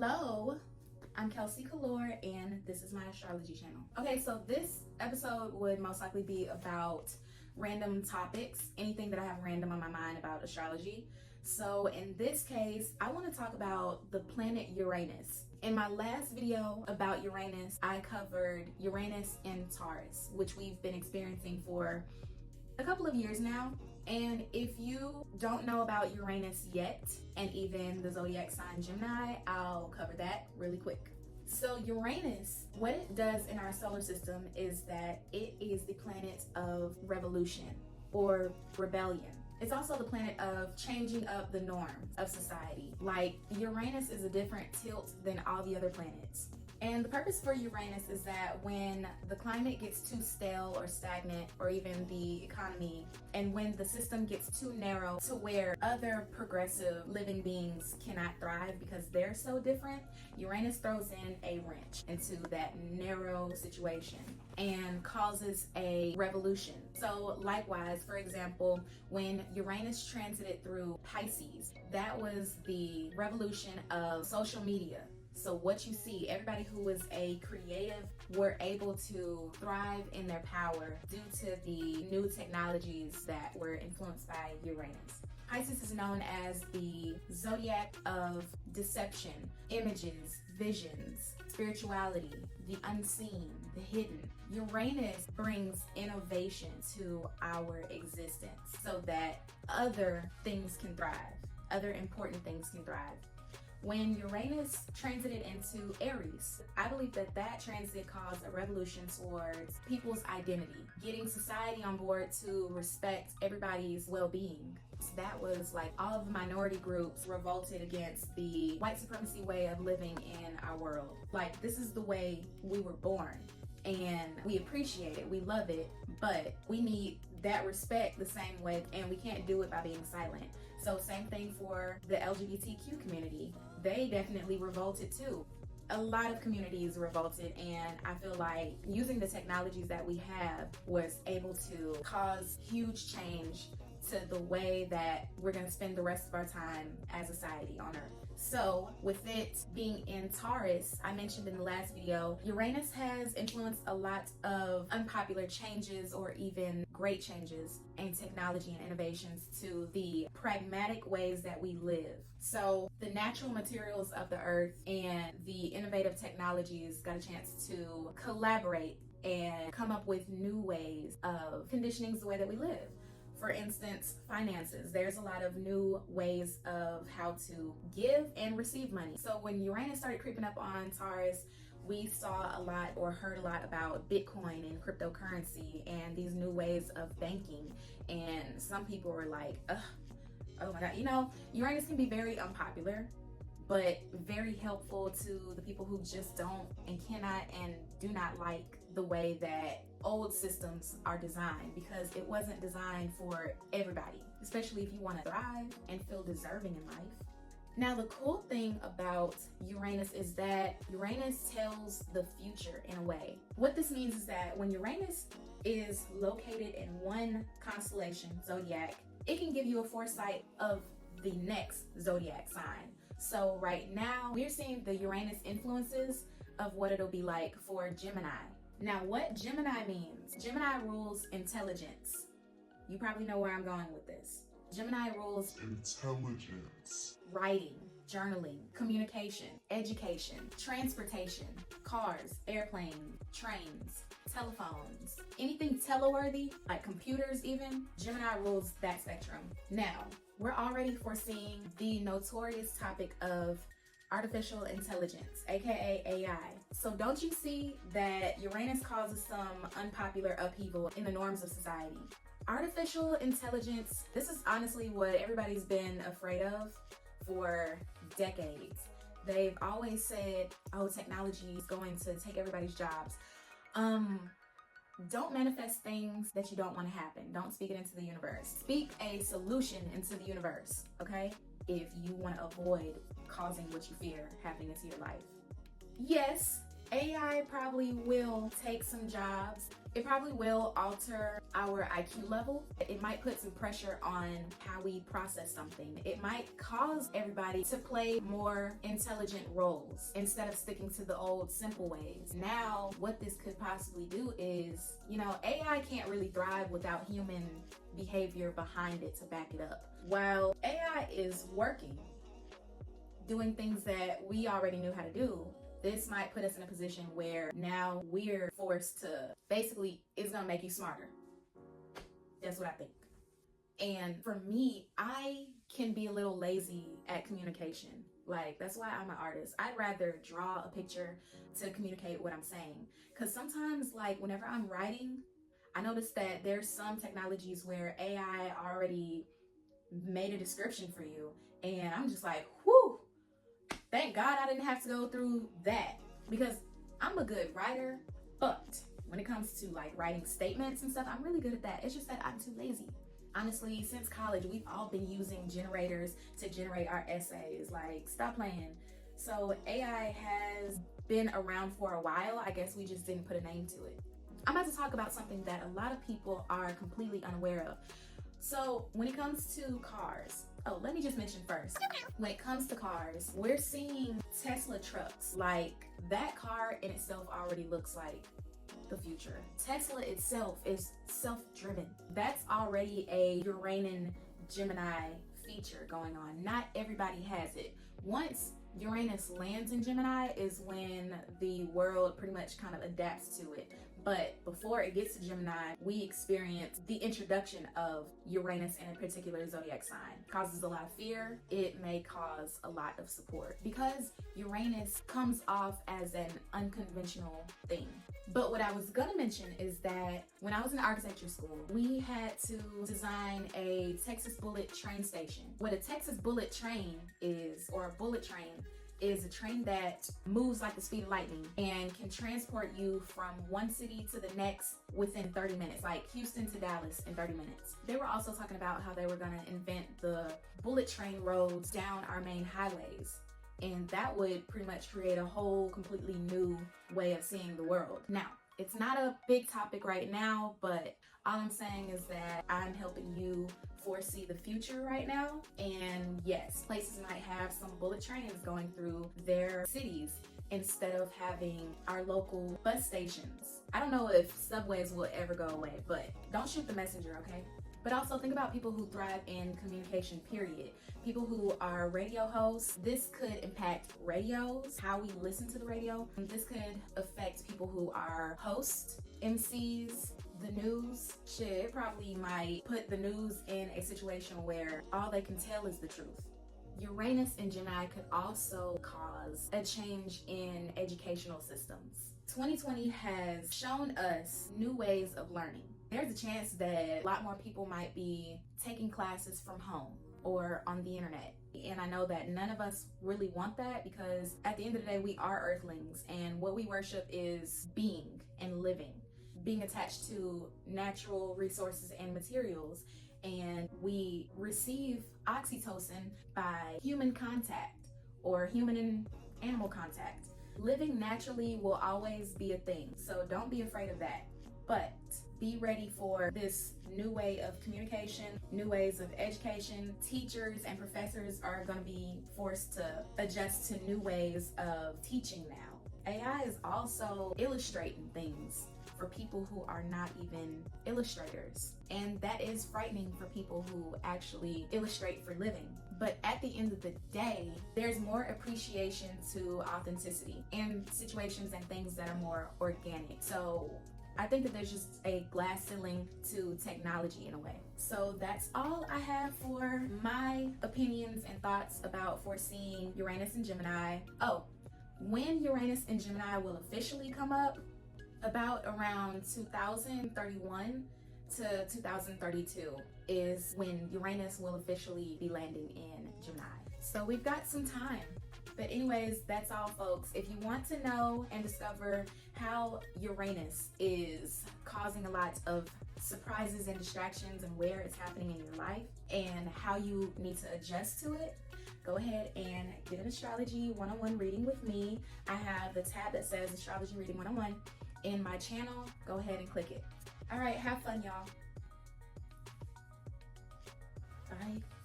Hello, I'm Kelsey Kalor, and this is my astrology channel. Okay, so this episode would most likely be about random topics, anything that I have random on my mind about astrology. So in this case, I want to talk about the planet Uranus. In my last video about Uranus, I covered Uranus in Taurus, which we've been experiencing for a couple of years now. And if you don't know about Uranus yet, and even the zodiac sign Gemini, I'll cover that really quick. So Uranus, what it does in our solar system is that it is the planet of revolution or rebellion. It's also the planet of changing up the norms of society. Like, Uranus is a different tilt than all the other planets. And the purpose for Uranus is that when the climate gets too stale or stagnant, or even the economy, and when the system gets too narrow to where other progressive living beings cannot thrive because they're so different, Uranus throws in a wrench into that narrow situation and causes a revolution. So likewise, for example, when Uranus transited through Pisces, that was the revolution of social media. So what you see, everybody who was a creative were able to thrive in their power due to the new technologies that were influenced by Uranus. Pisces is known as the zodiac of deception, images, visions, spirituality, the unseen, the hidden. Uranus brings innovation to our existence so that other things can thrive, other important things can thrive. When Uranus transited into Aries, I believe that that transit caused a revolution towards people's identity, getting society on board to respect everybody's well-being. So that was like all of the minority groups revolted against the white supremacy way of living in our world. Like, this is the way we were born, and we appreciate it, we love it, but we need that respect the same way, and we can't do it by being silent. So same thing for the LGBTQ community. They definitely revolted too. A lot of communities revolted, and I feel like using the technologies that we have was able to cause huge change to the way that we're going to spend the rest of our time as a society on Earth. So with it being in Taurus, I mentioned in the last video, Uranus has influenced a lot of unpopular changes or even great changes in technology and innovations to the pragmatic ways that we live. So the natural materials of the earth and the innovative technologies got a chance to collaborate and come up with new ways of conditioning the way that we live. For instance, finances. There's a lot of new ways of how to give and receive money. So when Uranus started creeping up on Taurus, we saw a lot or heard a lot about Bitcoin and cryptocurrency and these new ways of banking. And some people were like, ugh, oh my God. You know, Uranus can be very unpopular, but very helpful to the people who just don't and cannot and do not like the way that old systems are designed, because it wasn't designed for everybody, especially if you want to thrive and feel deserving in life. Now, the cool thing about Uranus is that Uranus tells the future in a way. What this means is that when Uranus is located in one constellation, zodiac, it can give you a foresight of the next zodiac sign. So right now, we're seeing the Uranus influences of what it'll be like for Gemini. Now, what Gemini means, Gemini rules intelligence. You probably know where I'm going with this. Gemini rules intelligence, writing, journaling, communication, education, transportation, cars, airplanes, trains, telephones, anything teleworthy, like computers even. Gemini rules that spectrum. Now, we're already foreseeing the notorious topic of artificial intelligence, aka AI. So don't you see that Uranus causes some unpopular upheaval in the norms of society? Artificial intelligence, this is honestly what everybody's been afraid of for decades. They've always said, oh, technology is going to take everybody's jobs. Don't manifest things that you don't want to happen. Don't speak it into the universe. Speak a solution into the universe, okay? If you want to avoid causing what you fear happening into your life. Yes, AI probably will take some jobs. It probably will alter our IQ level. It might put some pressure on how we process something. It might cause everybody to play more intelligent roles instead of sticking to the old simple ways. Now, what this could possibly do is, AI can't really thrive without human behavior behind it to back it up. While AI is working, doing things that we already knew how to do, this might put us in a position where now we're forced to, basically, it's gonna make you smarter. That's what I think. And for me, I can be a little lazy at communication. Like, that's why I'm an artist. I'd rather draw a picture to communicate what I'm saying. Because sometimes, like, whenever I'm writing, I notice that there's some technologies where AI already made a description for you. And I'm just like, whew, thank God I didn't have to go through that, because I'm a good writer, but when it comes to like writing statements and stuff, I'm really good at that. It's just that I'm too lazy. Honestly, since college, we've all been using generators to generate our essays. Like, stop playing. So AI has been around for a while. I guess we just didn't put a name to it. I'm about to talk about something that a lot of people are completely unaware of. So when it comes to cars, let me just mention first, when it comes to cars, we're seeing Tesla trucks. Like, that car in itself already looks like the future. Tesla itself is self-driven. That's already a Uranus Gemini feature going on. Not everybody has it. Once Uranus lands in Gemini is when the world pretty much kind of adapts to it. But before it gets to Gemini, we experience the introduction of Uranus in a particular zodiac sign. It causes a lot of fear. It may cause a lot of support because Uranus comes off as an unconventional thing. But what I was gonna mention is that when I was in architecture school, we had to design a Texas bullet train station. What a Texas bullet train is, or a bullet train, is a train that moves like the speed of lightning and can transport you from one city to the next within 30 minutes, like Houston to Dallas in 30 minutes. They were also talking about how they were gonna invent the bullet train roads down our main highways. And that would pretty much create a whole completely new way of seeing the world. Now, it's not a big topic right now, but all I'm saying is that I'm helping you foresee the future right now. And yes, places might have some bullet trains going through their cities instead of having our local bus stations. I don't know if subways will ever go away, but don't shoot the messenger, okay? But also think about people who thrive in communication, period. People who are radio hosts. This could impact radios, how we listen to the radio. This could affect people who are hosts, MCs, the news. Shit, it probably might put the news in a situation where all they can tell is the truth. Uranus in Gemini could also cause a change in educational systems. 2020 has shown us new ways of learning. There's a chance that a lot more people might be taking classes from home or on the internet. And I know that none of us really want that, because at the end of the day, we are earthlings, and what we worship is being and living, being attached to natural resources and materials. And we receive oxytocin by human contact or human and animal contact. Living naturally will always be a thing, so don't be afraid of that. But be ready for this new way of communication, new ways of education. Teachers and professors are going to be forced to adjust to new ways of teaching now. AI is also illustrating things for people who are not even illustrators. And that is frightening for people who actually illustrate for living. But at the end of the day, there's more appreciation to authenticity and situations and things that are more organic. So I think that there's just a glass ceiling to technology in a way. So that's all I have for my opinions and thoughts about foreseeing Uranus and Gemini. Oh, when Uranus and Gemini will officially come up, about around 2031 to 2032 is when Uranus will officially be landing in Gemini. So we've got some time. But anyways, that's all, folks. If you want to know and discover how Uranus is causing a lot of surprises and distractions and where it's happening in your life and how you need to adjust to it, go ahead and get an astrology one-on-one reading with me. I have the tab that says Astrology Reading 101 in my channel. Go ahead and click it. All right, have fun, y'all. Bye.